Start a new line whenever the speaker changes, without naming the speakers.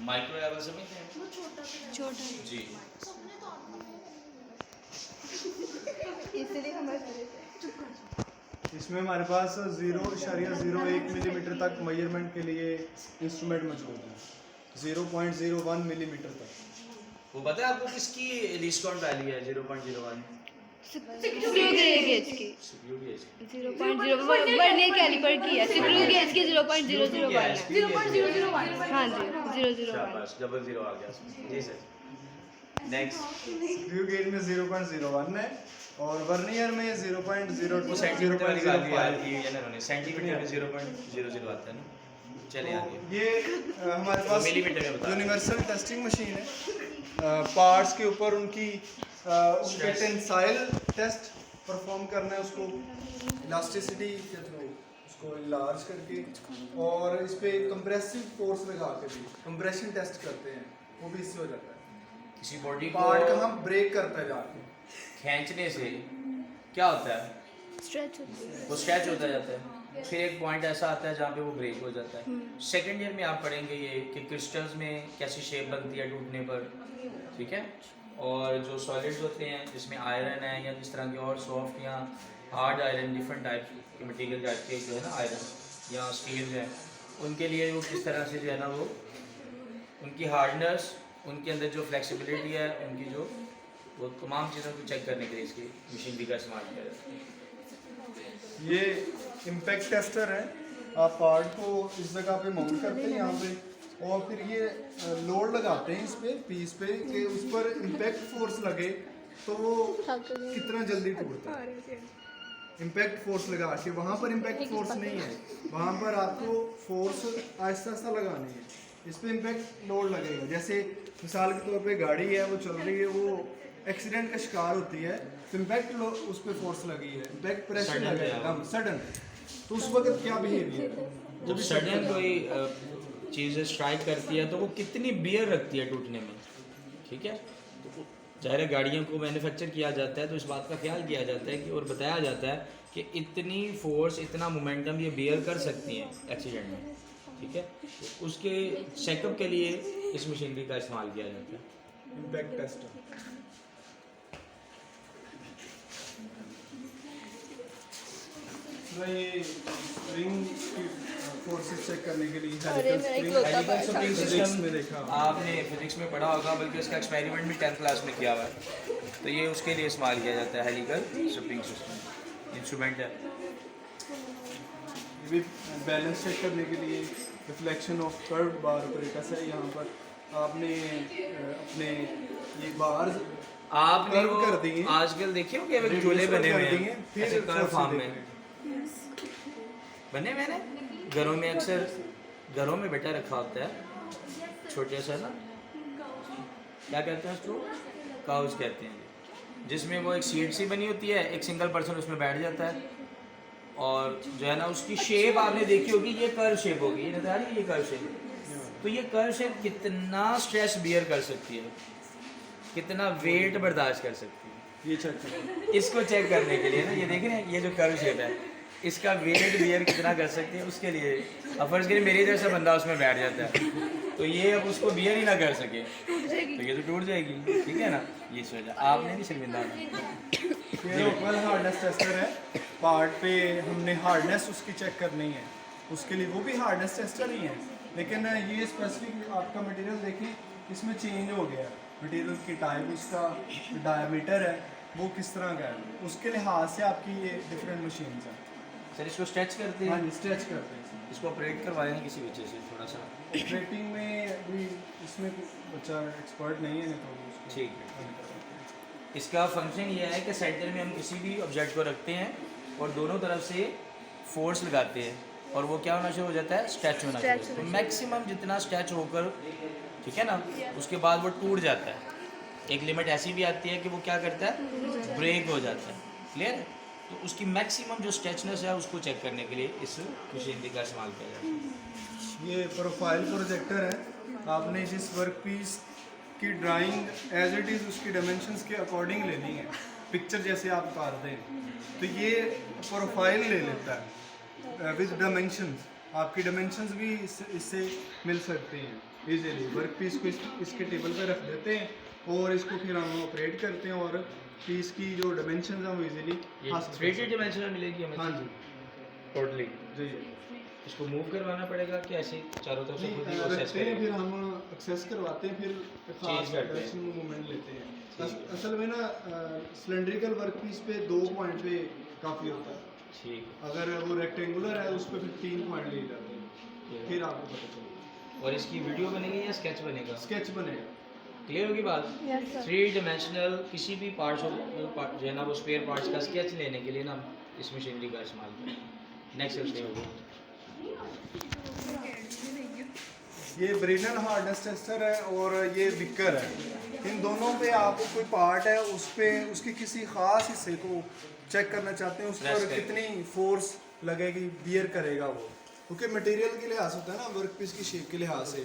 Micro arrow समझते हैं?
छोटा
जी।
इसलिए हमारे
इसमें हमारे पास 0.01 मिलीमीटर तक मेजरमेंट के लिए इंस्ट्रूमेंट मौजूद है, 0.01 मिलीमीटर तक।
वो पता है आपको किसकी लीस्ट काउंट वैल्यू है 0.01?
स्क्रू गेज की
स्क्रू गेज।
0.0 वर्नियर कैलिपर की है, स्क्रू गेज की 0.001 है।
0.001।
हाँ जी 001।
शाबाश, डबल जीरो आ गया उसमें। जी सर। नेक्स्ट।
स्क्रू गेज में 0.01 है और वर्नियर में 0.02
वो सेंटीमीटर वाली वैल्यू याद की है ना उन्होंने, सेंटीमीटर में 0.00 आता है ना। चले आगे।
ये हमारे पास
मिलीमीटर में बता।
यूनिवर्सल टेस्टिंग मशीन है। पार्ट्स के ऊपर उनकी उनके टेंसाइल टेस्ट परफॉर्म करना है, उसको इलास्टिसिटी के थ्रू उसको इलार्ज करके, और इस पे कंप्रेसिव फोर्स लगा के भी कंप्रेशन टेस्ट करते हैं, वो भी इससे हो जाता है।
किसी बॉडी को
पार्ट का हम ब्रेक करता है जाके,
खींचने से क्या होता है?
स्ट्रेच
वो स्ट्रेच होता जाता है, फिर एक पॉइंट ऐसा आता है जहाँ पे वो ब्रेक हो जाता है। सेकेंड ईयर में आप पढ़ेंगे ये कि क्रिस्टल्स में कैसी शेप बनती है टूटने पर, ठीक है। और जो सॉलिड्स होते हैं जिसमें आयरन है या जिस तरह के और सॉफ्ट या हार्ड आयरन, डिफरेंट टाइप के मटेरियल जाते हैं जो है ना, आयरन या स्टील है, उनके लिए वो किस तरह से जो है ना वो उनकी हार्डनेस, उनके अंदर जो फ्लेक्सिबिलिटी है, उनकी जो वो तमाम चीज़ों को चेक करने के लिए इसकी मशीनरी का इस्तेमाल किया जाता है।
ये इम्पैक्ट टेस्टर है। आप पार्ट को इस जगह पे माउंट करते हैं यहाँ पे, और फिर ये लोड लगाते हैं इस पे पीस पे कि उस पर इम्पैक्ट फोर्स लगे तो वो कितना जल्दी टूटता है। इम्पैक्ट फोर्स लगा के वहाँ पर इम्पैक्ट फोर्स नहीं है, वहाँ पर आपको फोर्स आहिस्ता आहिस्ता लगानी है। इस पे इम्पैक्ट लोड लगेगा, जैसे मिसाल के तौर पे गाड़ी है वो चल रही है, वो एक्सीडेंट का शिकार होती है, तो इम्पैक्ट उस पर फोर्स लगी है, इम्पैक्ट प्रेशर लगेगा सडन, तो उस वक्त क्या बिहेवियर है
जब सडन कोई चीज़ स्ट्राइक करती है तो वो कितनी बियर रखती है टूटने में, ठीक है। तो ज़ाहिर गाड़ियों को मैन्युफैक्चर किया जाता है तो इस बात का ख्याल किया जाता है कि और बताया जाता है कि इतनी फोर्स, इतना मोमेंटम ये बियर कर सकती हैं एक्सीडेंट में, ठीक है। तो उसके चेकअप के लिए इस मशीनरी का इस्तेमाल किया जाता है।
Impact tester. ये रिंग की फोर्सेस चेक करने के लिए
हेलिकल स्प्रिंग
फिजिक्स
सिस्टम
में देखा
आपने फिजिक्स में पढ़ा होगा, बल्कि इसका एक्सपेरिमेंट भी 10th क्लास में किया हुआ है। तो ये उसके लिए इस्तेमाल किया जाता है, हेलिकल स्प्रिंग सिस्टम इंस्ट्रूमेंट है।
ये भी बैलेंस चेक करने के लिए reflection of curve bar operators है। यहाँ पर आपने अपने ये बार
आपने
कर्व
वो
कर दिए,
आजकल देखिए हो कि अभी झूले बने हुए हैं ऐसे कर्व फॉर्म में बने हुए हैं घरों में, अक्सर घरों में बेटा रखा होता है छोटे सा ना, क्या कहते हैं उसको, काउच कहते हैं, जिसमें वो एक सीट सी बनी होती है, एक सिंगल पर्सन उसमें बैठ जाता है, और जो है ना उसकी शेप आपने देखी होगी, ये कर्व शेप होगी, ये नजर आ रही है, ये कर्व शेप। तो ये कर्व शेप कितना स्ट्रेस बियर कर सकती है, कितना वेट बर्दाश्त कर सकती है,
ये चेक करें।
इसको चेक करने के लिए ना, ये देख रहे हैं ये जो कर्व शेप है, इसका वेट बियर कितना कर सकती है, उसके लिए अब फर्ज करिए मेरे जैसा बंदा उसमें बैठ जाता है, तो ये अब उसको बियर ही ना कर सके तो ये तो टूट जाएगी, ठीक है ना। ये सोचा आपने नहीं शर्मिंदा होना।
ये लोकल हार्डनेस टेस्टर है। पार्ट पे हमने हार्डनेस उसकी चेक करनी है, उसके लिए वो भी हार्डनेस टेस्टर ही है, लेकिन ये स्पेसिफिक आपका मटेरियल देखिए इसमें चेंज हो गया, मटेरियल की टाइप, उसका डायमीटर है वो किस तरह का है, उसके लिहाज से आपकी ये डिफरेंट मशीन है।
सर इसको स्ट्रेच करते
हाँ
हैं,
जी, स्ट्रेच करते हैं।
इसको ऑपरेट करवाएं किसी बच्चे से थोड़ा सा,
ऑपरेटिंग में अभी इसमें बच्चा एक्सपर्ट नहीं है, तो उसको
ठीक है। इसका फंक्शन ये है कि सेंटर में हम किसी भी ऑब्जेक्ट को रखते हैं और दोनों तरफ से फोर्स लगाते हैं, और वो क्या होना शुरू हो जाता है, स्ट्रेच होना शुरू हो जाता है। तो मैक्सिमम जितना स्ट्रेच होकर, ठीक है ना, उसके बाद वो टूट जाता है। एक लिमिट ऐसी भी आती है कि वो क्या करता है, ब्रेक हो जाता है, क्लियर। तो उसकी मैक्सिमम जो स्ट्रेचनेस है उसको चेक करने के लिए इस मशीनरी का इस्तेमाल किया जाता है।
ये प्रोफाइल प्रोजेक्टर है। आपने जिस वर्क पीस की ड्राइंग एज इट इज़ उसकी डायमेंशंस के अकॉर्डिंग लेनी है, पिक्चर जैसे आप उतारते हैं, तो ये प्रोफाइल ले लेता है विद डायमेंशंस। आपकी डायमेंशंस भी इससे मिल सकते हैं इजीली। वर्क पीस को इसके टेबल पे रख देते हैं और इसको फिर हम ऑपरेट करते हैं और पीस की जो डायमेंशंस हैं वो इजीली हासिल
3D डिमेंशनल मिलेगी हमें?
हाँ जी
टोटली।
जी
इसको मूव करवाना पड़ेगा कि ऐसे चारों तरफ से खुद ही वो
रखते
access
हैं,
करेगा?
फिर हम एक्सेस करवाते हैं, फिर
Change करते हैं।
डायरेक्शन में मूवमेंट लेते हैं। असल में ना सिलेंड्रिकल वर्क पीस पे 2 पॉइंट पे काफ़ी होता है,
ठीक।
अगर वो रेक्टेंगुलर है उस पर फिर 3 पॉइंट ले जाते हैं,
ठीक।
फिर आपको पता चलेगा।
और इसकी वीडियो बनेगी या स्केच बनेगा?
स्केच बनेगा।
क्लियर होगी बात?
Yes, sir.
3 डिमेंशनल किसी भी पार्ट्स जो है ना वो स्पेयर पार्ट्स का स्केच लेने के लिए ना इस मशीनरी का इस्तेमाल करें। नेक्स्ट चलते हैं वो।
ये ब्रेनल हार्डनेस टेस्टर है और ये विकर है। इन दोनों पे आपको कोई पार्ट है उस पे उसके किसी ख़ास हिस्से को चेक करना चाहते हैं, उस पर
Press करें।
कितनी फोर्स लगेगी, बियर करेगा वो, क्योंकि मटेरियल के लिहाज से होता है ना, वर्क पीस की शेप के लिहाज से।